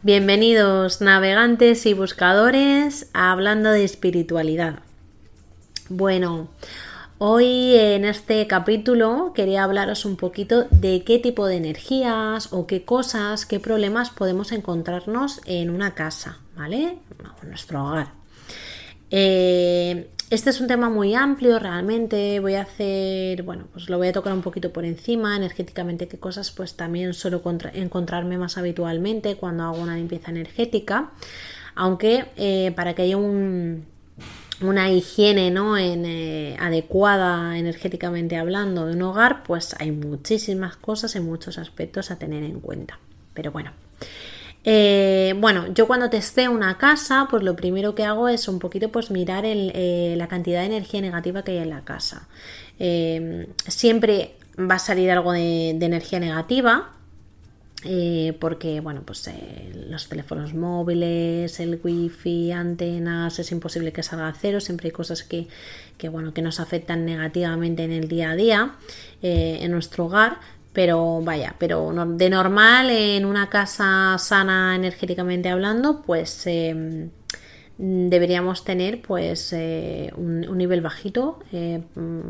Bienvenidos navegantes y buscadores a Hablando de Espiritualidad. Bueno, hoy en este capítulo quería hablaros un poquito de qué tipo de energías o qué cosas, qué problemas podemos encontrarnos en una casa, ¿vale? O en nuestro hogar. Este es un tema muy amplio realmente, pues lo voy a tocar un poquito por encima, energéticamente qué cosas pues también suelo encontrarme más habitualmente cuando hago una limpieza energética, aunque para que haya una higiene, ¿no? Adecuada energéticamente hablando de un hogar, pues hay muchísimas cosas y muchos aspectos a tener en cuenta, pero bueno. Yo cuando testeo una casa, pues lo primero que hago es un poquito pues mirar la cantidad de energía negativa que hay en la casa. Siempre va a salir algo de energía negativa, porque los teléfonos móviles, el wifi, antenas, es imposible que salga a cero. Siempre hay cosas que nos afectan negativamente en el día a día, en nuestro hogar. Pero de normal, en una casa sana energéticamente hablando, pues deberíamos tener pues un nivel bajito,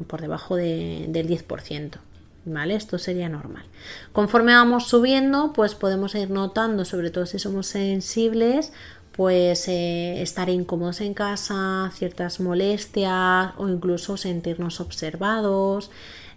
por debajo del 10%. ¿Vale? Esto sería normal. Conforme vamos subiendo, pues podemos ir notando, sobre todo si somos sensibles, pues estar incómodos en casa, ciertas molestias o incluso sentirnos observados.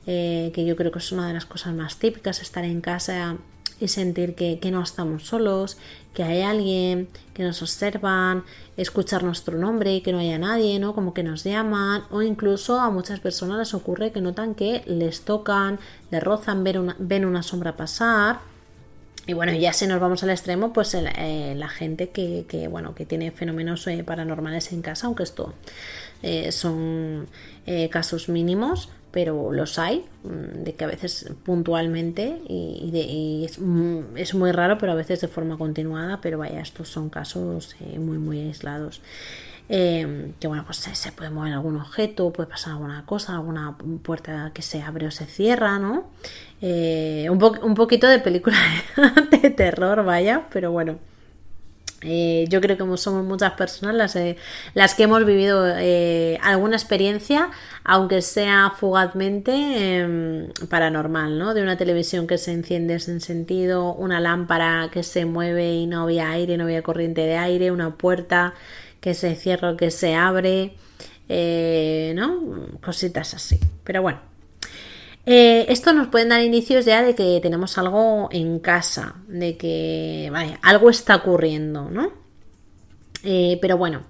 Que yo creo que es una de las cosas más típicas, estar en casa y sentir que no estamos solos, que hay alguien, que nos observan, escuchar nuestro nombre y que no haya nadie, ¿no? Como que nos llaman, o incluso a muchas personas les ocurre que notan que les tocan, les rozan, ven una sombra pasar. Y bueno, ya si nos vamos al extremo, pues la gente que tiene fenómenos paranormales en casa, aunque esto son casos mínimos, pero los hay, de que a veces puntualmente y es muy raro, pero a veces de forma continuada, pero vaya, estos son casos muy aislados. Pues se puede mover algún objeto, puede pasar alguna cosa, alguna puerta que se abre o se cierra, ¿no? Un poquito de película de terror, vaya, pero bueno. Yo creo que somos muchas personas las que hemos vivido alguna experiencia, aunque sea fugazmente, paranormal, ¿no? De una televisión que se enciende sin sentido, una lámpara que se mueve y no había aire, no había corriente de aire, una puerta que se cierra o que se abre, ¿no? Cositas así. Pero bueno. Esto nos puede dar indicios ya de que tenemos algo en casa, de que algo está ocurriendo, ¿no? Pero bueno,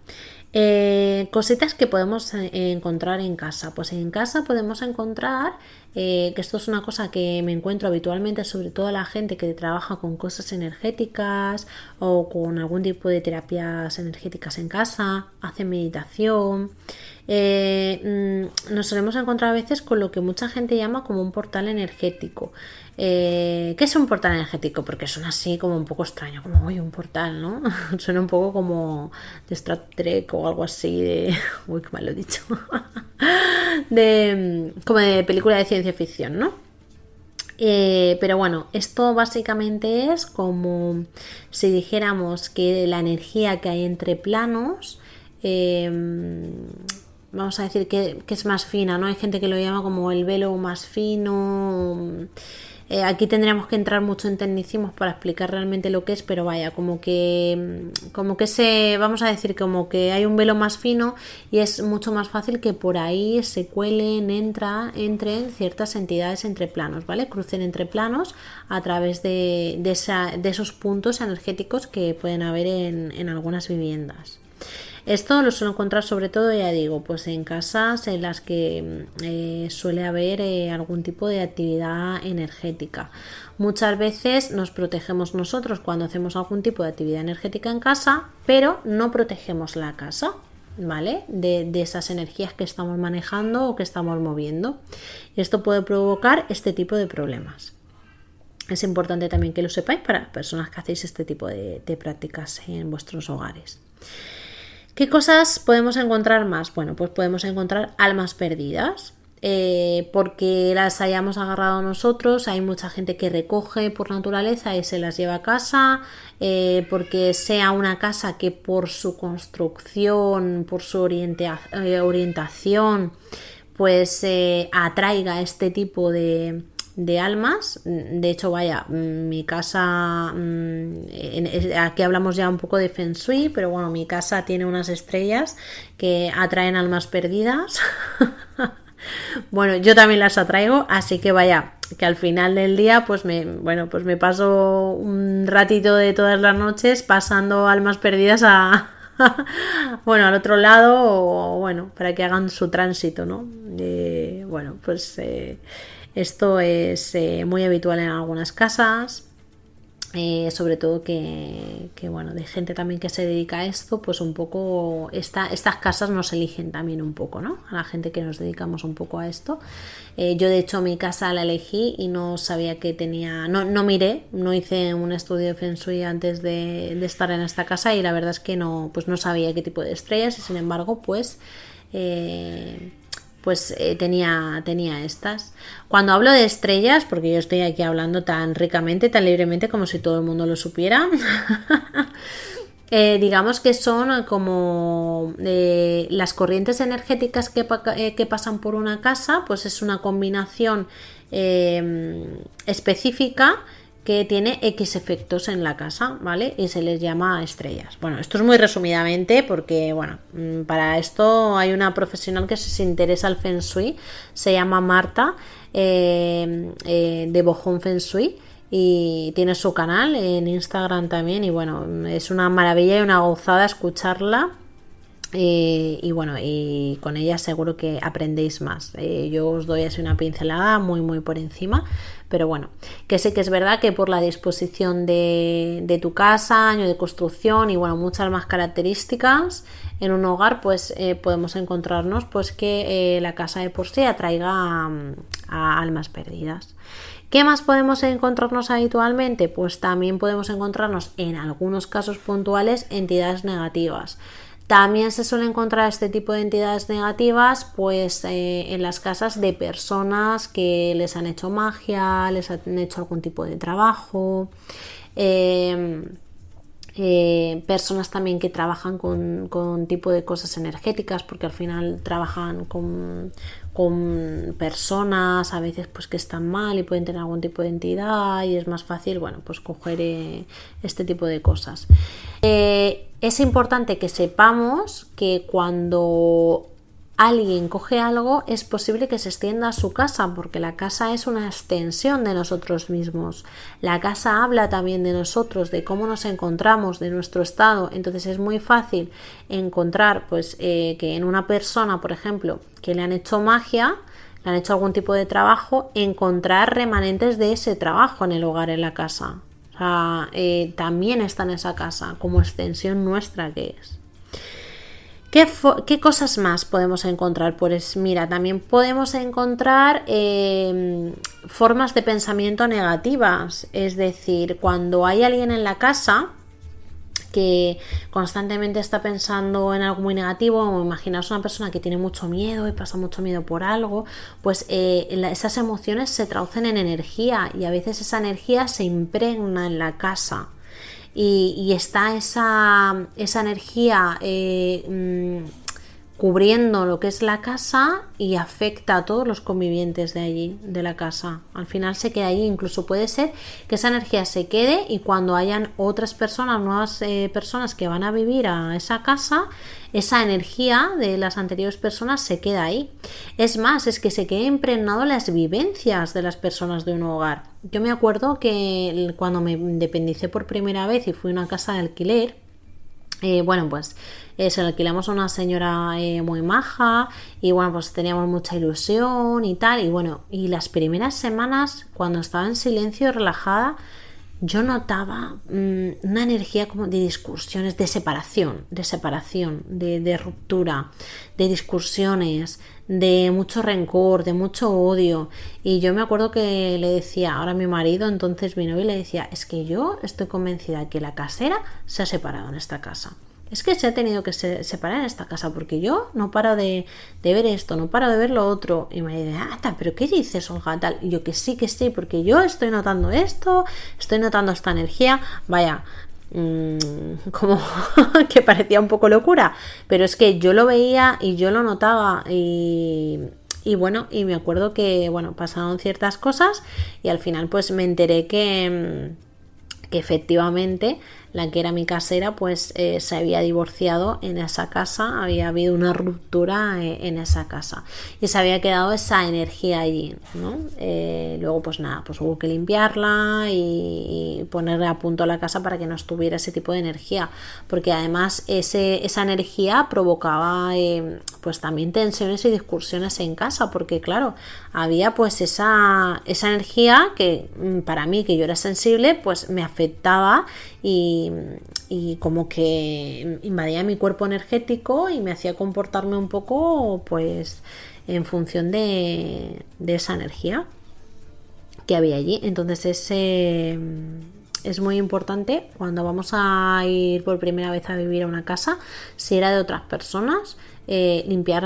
cositas que podemos encontrar en casa. Pues en casa podemos encontrar, que esto es una cosa que me encuentro habitualmente, sobre todo la gente que trabaja con cosas energéticas o con algún tipo de terapias energéticas en casa, hace meditación. Nos solemos encontrar a veces con lo que mucha gente llama como un portal energético. ¿Qué es un portal energético? Porque suena así como un poco extraño, como un portal, ¿no? Suena un poco como de Star Trek o algo así de... Uy, qué mal lo he dicho. Como de película de ciencia ficción, ¿no? Pero bueno, esto básicamente es como si dijéramos que la energía que hay entre planos, vamos a decir que es más fina, ¿no? Hay gente que lo llama como el velo más fino. Aquí tendríamos que entrar mucho en tecnicismos para explicar realmente lo que es, pero vaya, vamos a decir como que hay un velo más fino y es mucho más fácil que por ahí se cuelen, entren ciertas entidades entre planos, ¿vale? Crucen entre planos a través de esos puntos energéticos que pueden haber en algunas viviendas. Esto lo suelo encontrar sobre todo, ya digo, pues en casas en las que suele haber algún tipo de actividad energética. Muchas veces nos protegemos nosotros cuando hacemos algún tipo de actividad energética en casa, pero no protegemos la casa, ¿vale? De esas energías que estamos manejando o que estamos moviendo. Y esto puede provocar este tipo de problemas. Es importante también que lo sepáis para personas que hacéis este tipo de prácticas en vuestros hogares. ¿Qué cosas podemos encontrar más? Bueno, pues podemos encontrar almas perdidas. porque las hayamos agarrado nosotros. Hay mucha gente que recoge por naturaleza y se las lleva a casa, porque sea una casa que por su construcción, por su orientación, pues atraiga este tipo de almas. De hecho, vaya, mi casa, aquí hablamos ya un poco de Feng Shui, pero bueno, mi casa tiene unas estrellas que atraen almas perdidas. Bueno, yo también las atraigo, así que vaya, que al final del día pues me paso un ratito de todas las noches pasando almas perdidas bueno, al otro lado, o bueno, para que hagan su tránsito, ¿no? Bueno, pues esto es muy habitual en algunas casas. Sobre todo que bueno, de gente también que se dedica a esto, pues un poco estas casas nos eligen también un poco, ¿no? A la gente que nos dedicamos un poco a esto. Yo de hecho mi casa la elegí y no sabía que tenía, no miré, no hice un estudio de Feng Shui antes de estar en esta casa, y la verdad es que no sabía qué tipo de estrellas, y sin embargo pues tenía estas. Cuando hablo de estrellas, porque yo estoy aquí hablando tan ricamente, tan libremente, como si todo el mundo lo supiera, digamos que son como las corrientes energéticas que pasan por una casa, pues es una combinación específica que tiene X efectos en la casa, ¿vale? Y se les llama estrellas. Bueno, esto es muy resumidamente porque, bueno, para esto hay una profesional que se interesa al Feng Shui, se llama Marta, de Bojón Feng Shui, y tiene su canal en Instagram también, y bueno, es una maravilla y una gozada escucharla. Y bueno, y con ella seguro que aprendéis más. Yo os doy así una pincelada muy por encima, pero bueno, que sé que es verdad que por la disposición de tu casa, año de construcción y bueno, muchas más características en un hogar, pues podemos encontrarnos pues que la casa de por sí atraiga a almas perdidas. ¿Qué más podemos encontrarnos habitualmente? Pues también podemos encontrarnos en algunos casos puntuales entidades negativas. También se suele encontrar este tipo de entidades negativas pues en las casas de personas que les han hecho magia, les han hecho algún tipo de trabajo, personas también que trabajan con tipo de cosas energéticas, porque al final trabajan con personas a veces pues que están mal y pueden tener algún tipo de entidad, y es más fácil, bueno, pues coger este tipo de cosas. Es importante que sepamos que cuando alguien coge algo es posible que se extienda a su casa, porque la casa es una extensión de nosotros mismos. La casa habla también de nosotros, de cómo nos encontramos, de nuestro estado. Entonces es muy fácil encontrar pues que en una persona, por ejemplo, que le han hecho magia, le han hecho algún tipo de trabajo, encontrar remanentes de ese trabajo en el hogar, en la casa. O sea, también está en esa casa como extensión nuestra que es. ¿Qué cosas más podemos encontrar? Pues mira, también podemos encontrar formas de pensamiento negativas. Es decir, cuando hay alguien en la casa que constantemente está pensando en algo muy negativo, o imaginaos una persona que tiene mucho miedo y pasa mucho miedo por algo, pues esas emociones se traducen en energía, y a veces esa energía se impregna en la casa. Y está esa energía cubriendo lo que es la casa, y afecta a todos los convivientes de allí, de la casa. Al final se queda allí. Incluso puede ser que esa energía se quede, y cuando hayan otras personas, nuevas personas que van a vivir a esa casa, esa energía de las anteriores personas se queda ahí. Es más, es que se queda impregnado las vivencias de las personas de un hogar. Yo me acuerdo que cuando me independicé por primera vez y fui a una casa de alquiler, bueno, pues se lo alquilamos a una señora muy maja, y bueno, pues teníamos mucha ilusión y tal, y bueno, y las primeras semanas, cuando estaba en silencio y relajada, yo notaba una energía como de discusiones, de separación, de ruptura, de discusiones, de mucho rencor, de mucho odio. Y yo me acuerdo que le decía ahora a mi marido, entonces mi novio, le decía: es que yo estoy convencida que la casera se ha separado en esta casa. es que se ha tenido que separar en esta casa porque yo no paro de ver esto, no paro de ver lo otro. Y me dice, pero ¿qué dices, Olga? Tal. Y yo que sí, porque yo estoy notando esto, estoy notando esta energía. Vaya, como que parecía un poco locura, pero es que yo lo veía y yo lo notaba y bueno, y me acuerdo que, bueno, pasaron ciertas cosas y al final pues me enteré que efectivamente la que era mi casera pues se había divorciado en esa casa, había habido una ruptura en esa casa y se había quedado esa energía allí, ¿no? Luego pues nada, pues hubo que limpiarla y ponerle a punto la casa para que no estuviera ese tipo de energía, porque además esa energía provocaba pues también tensiones y discusiones en casa, porque claro, había pues esa energía que para mí, que yo era sensible, pues me afectaba y como que invadía mi cuerpo energético y me hacía comportarme un poco pues en función de esa energía que había allí. Entonces es muy importante cuando vamos a ir por primera vez a vivir a una casa, si era de otras personas, limpiar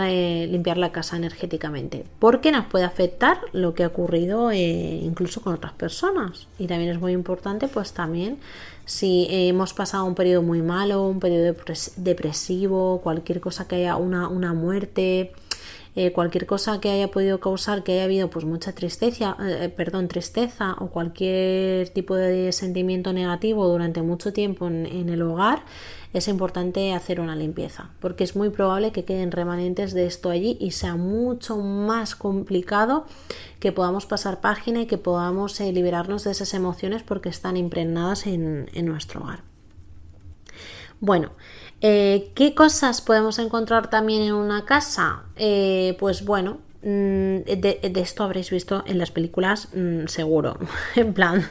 la casa energéticamente, porque nos puede afectar lo que ha ocurrido incluso con otras personas. Y también es muy importante pues también si hemos pasado un periodo muy malo, un periodo depresivo, cualquier cosa que haya una muerte, cualquier cosa que haya podido causar que haya habido pues mucha tristeza o cualquier tipo de sentimiento negativo durante mucho tiempo en el hogar, es importante hacer una limpieza, porque es muy probable que queden remanentes de esto allí y sea mucho más complicado que podamos pasar página y que podamos liberarnos de esas emociones porque están impregnadas en nuestro hogar. Bueno, ¿qué cosas podemos encontrar también en una casa? Pues bueno, de esto habréis visto en las películas seguro. En plan,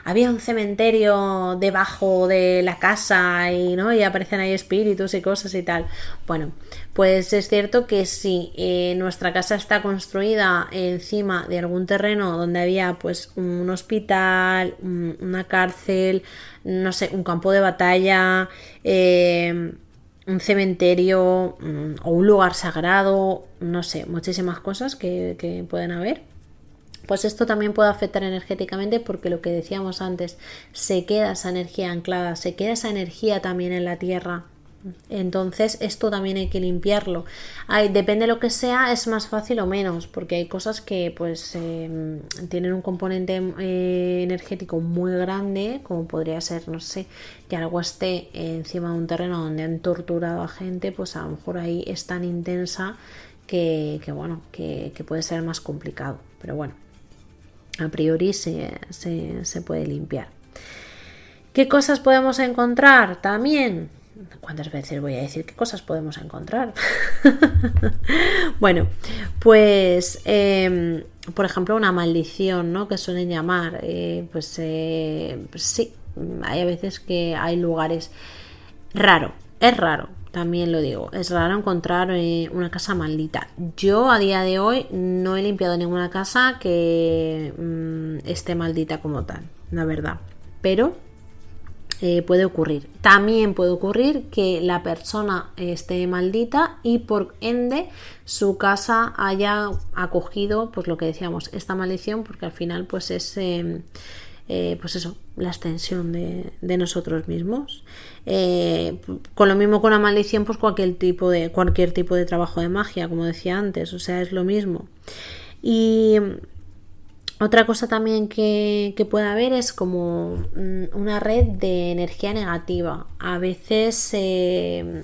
había un cementerio debajo de la casa y aparecen ahí espíritus y cosas y tal. Bueno, pues es cierto que si nuestra casa está construida encima de algún terreno donde había pues un hospital, una cárcel, no sé, un campo de batalla, un cementerio o un lugar sagrado, no sé, muchísimas cosas que pueden haber, pues esto también puede afectar energéticamente, porque lo que decíamos antes, se queda esa energía anclada, se queda esa energía también en la tierra. Entonces esto también hay que limpiarlo. Depende de lo que sea, es más fácil o menos, porque hay cosas que pues tienen un componente energético muy grande, como podría ser, no sé, que algo esté encima de un terreno donde han torturado a gente, pues a lo mejor ahí es tan intensa que puede ser más complicado, pero bueno, a priori se puede limpiar. ¿Qué cosas podemos encontrar también? ¿Cuántas veces voy a decir qué cosas podemos encontrar? Bueno, pues por ejemplo una maldición, ¿no? Que suelen llamar, pues sí, hay a veces que hay lugares es raro, también lo digo, es raro encontrar una casa maldita. Yo a día de hoy no he limpiado ninguna casa que esté maldita como tal, la verdad, pero puede ocurrir. También puede ocurrir que la persona esté maldita y por ende su casa haya acogido, pues lo que decíamos, esta maldición, porque al final pues es pues eso, la extensión de nosotros mismos. Con lo mismo con la maldición, pues cualquier tipo de trabajo de magia, como decía antes, o sea, es lo mismo. Y otra cosa también que puede haber es como una red de energía negativa. A veces en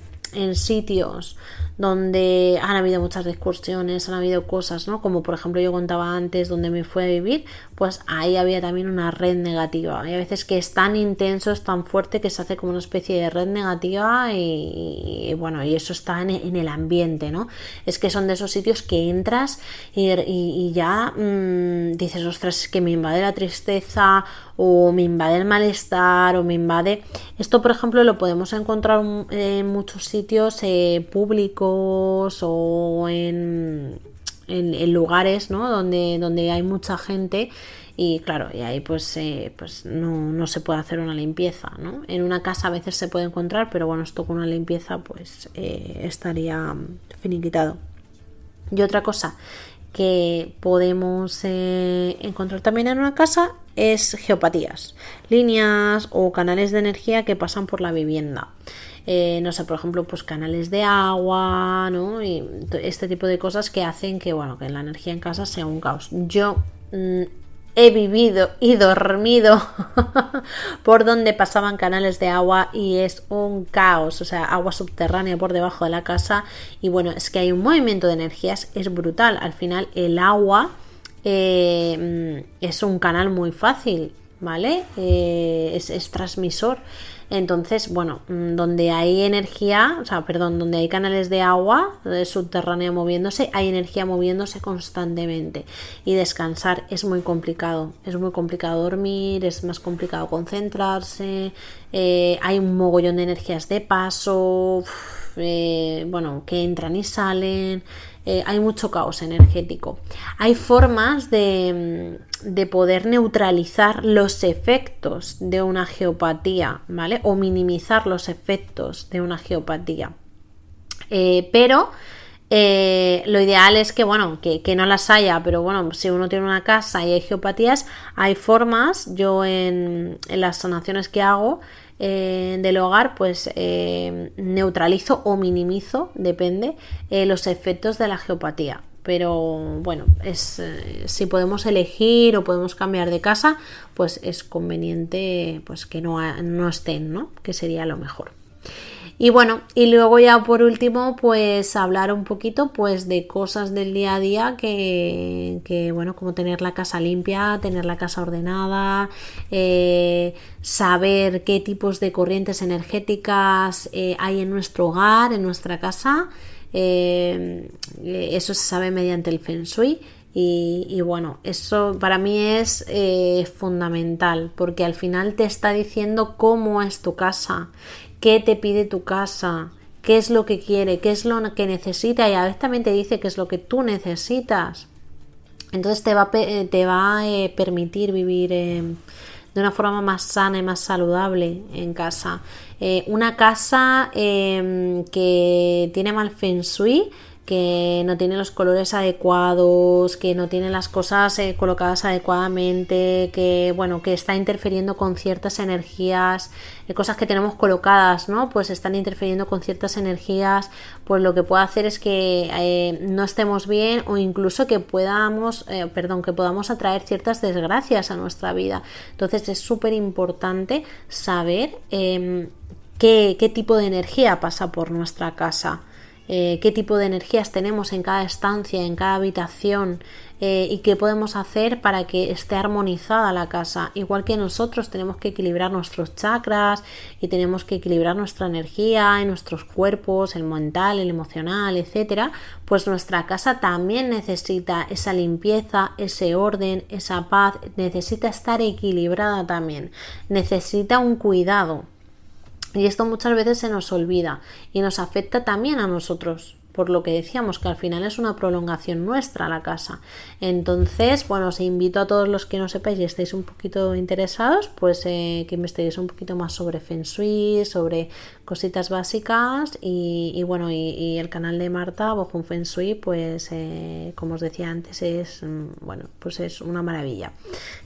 sitios donde han habido muchas discusiones, han habido cosas, ¿no? Como por ejemplo yo contaba antes, donde me fui a vivir, pues ahí había también una red negativa. Hay veces que es tan intenso, es tan fuerte que se hace como una especie de red negativa y bueno, y eso está en el ambiente, ¿no? Es que son de esos sitios que entras y ya dices, ostras, es que me invade la tristeza o me invade el malestar o me invade... Esto, por ejemplo, lo podemos encontrar en muchos sitios públicos o en en lugares, ¿no? donde hay mucha gente. Y claro, y ahí pues no se puede hacer una limpieza, ¿no? En una casa a veces se puede encontrar, pero bueno, esto con una limpieza pues estaría finiquitado. Y otra cosa que podemos encontrar también en una casa es geopatías, líneas o canales de energía que pasan por la vivienda. No sé, por ejemplo, pues canales de agua, ¿no? Y este tipo de cosas que hacen que, bueno, que la energía en casa sea un caos. Yo he vivido y dormido por donde pasaban canales de agua y es un caos, o sea, agua subterránea por debajo de la casa. Y bueno, es que hay un movimiento de energías, es brutal. Al final el agua es un canal muy fácil, ¿vale? Es transmisor. Entonces, bueno, donde hay energía, donde hay canales de agua subterránea moviéndose, hay energía moviéndose constantemente. Y descansar es muy complicado dormir, es más complicado concentrarse, hay un mogollón de energías de paso, que entran y salen. Hay mucho caos energético. Hay formas de poder neutralizar los efectos de una geopatía, ¿vale? O minimizar los efectos de una geopatía. Pero lo ideal es que no las haya, pero bueno, si uno tiene una casa y hay geopatías, hay formas. Yo en las sanaciones que hago del hogar, pues neutralizo o minimizo, depende, los efectos de la geopatía. Pero bueno, si podemos elegir o podemos cambiar de casa, pues es conveniente pues que no estén, ¿no? Que sería lo mejor. Y bueno, y luego ya por último, pues hablar un poquito pues de cosas del día a día que bueno, como tener la casa limpia, tener la casa ordenada, saber qué tipos de corrientes energéticas hay en nuestro hogar, en nuestra casa. Eso se sabe mediante el Feng Shui. Y bueno, eso para mí es fundamental, porque al final te está diciendo cómo es tu casa, qué te pide tu casa, qué es lo que quiere, qué es lo que necesita, y a veces también te dice qué es lo que tú necesitas. Entonces te va a permitir vivir de una forma más sana y más saludable en casa. Una casa que tiene mal Feng Shui, que no tiene los colores adecuados, que no tiene las cosas colocadas adecuadamente, que está interfiriendo con ciertas energías, cosas que tenemos colocadas, ¿no? Pues están interfiriendo con ciertas energías, pues lo que puede hacer es que no estemos bien, o incluso que podamos atraer ciertas desgracias a nuestra vida. Entonces es súper importante saber qué tipo de energía pasa por nuestra casa. Qué tipo de energías tenemos en cada estancia, en cada habitación, y qué podemos hacer para que esté armonizada la casa. Igual que nosotros tenemos que equilibrar nuestros chakras y tenemos que equilibrar nuestra energía en nuestros cuerpos, el mental, el emocional, etcétera, pues nuestra casa también necesita esa limpieza, ese orden, esa paz, necesita estar equilibrada también, necesita un cuidado. Y esto muchas veces se nos olvida y nos afecta también a nosotros, por lo que decíamos, que al final es una prolongación nuestra la casa. Entonces, bueno, os invito a todos los que no sepáis y estéis un poquito interesados, pues que investiguéis un poquito más sobre Feng Shui, sobre cositas básicas y el canal de Marta Bojun Feng Shui, pues como os decía antes, es una maravilla.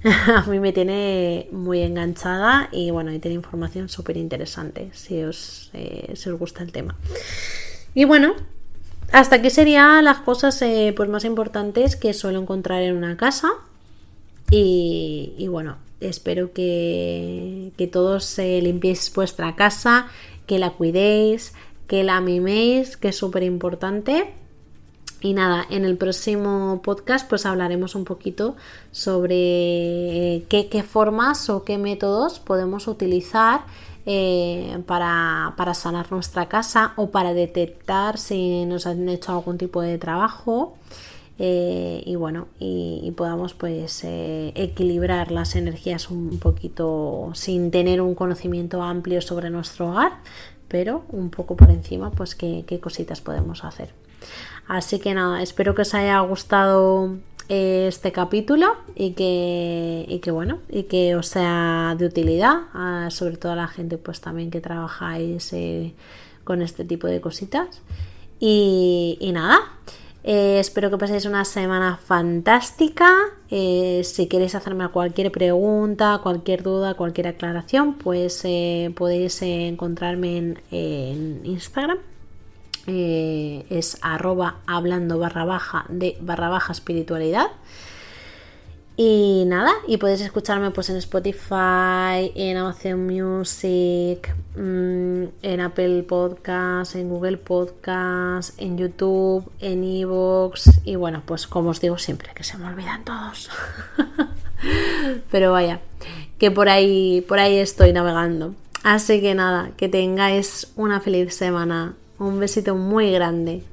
A mí me tiene muy enganchada y tiene información súper interesante si os gusta el tema. Y bueno, hasta aquí serían las cosas pues más importantes que suelo encontrar en una casa. Y bueno, espero que todos limpiéis vuestra casa, que la cuidéis, que la miméis, que es súper importante. Y nada, en el próximo podcast pues hablaremos un poquito sobre qué formas o qué métodos podemos utilizar para sanar nuestra casa, o para detectar si nos han hecho algún tipo de trabajo, y podamos pues equilibrar las energías un poquito sin tener un conocimiento amplio sobre nuestro hogar, pero un poco por encima pues qué cositas podemos hacer. Así que nada, espero que os haya gustado este capítulo y que bueno, y que os sea de utilidad, sobre todo a la gente pues también que trabajáis con este tipo de cositas. Y nada, espero que paséis una semana fantástica. Si queréis hacerme cualquier pregunta, cualquier duda, cualquier aclaración, pues podéis encontrarme en Instagram. Es @hablando de _espiritualidad. Y nada, y podéis escucharme pues en Spotify, en Amazon Music, en Apple Podcast, en Google Podcast, en YouTube, en iVoox, y bueno, pues como os digo siempre, que se me olvidan todos. Pero vaya, que por ahí estoy navegando. Así que nada, que tengáis una feliz semana. Un besito muy grande.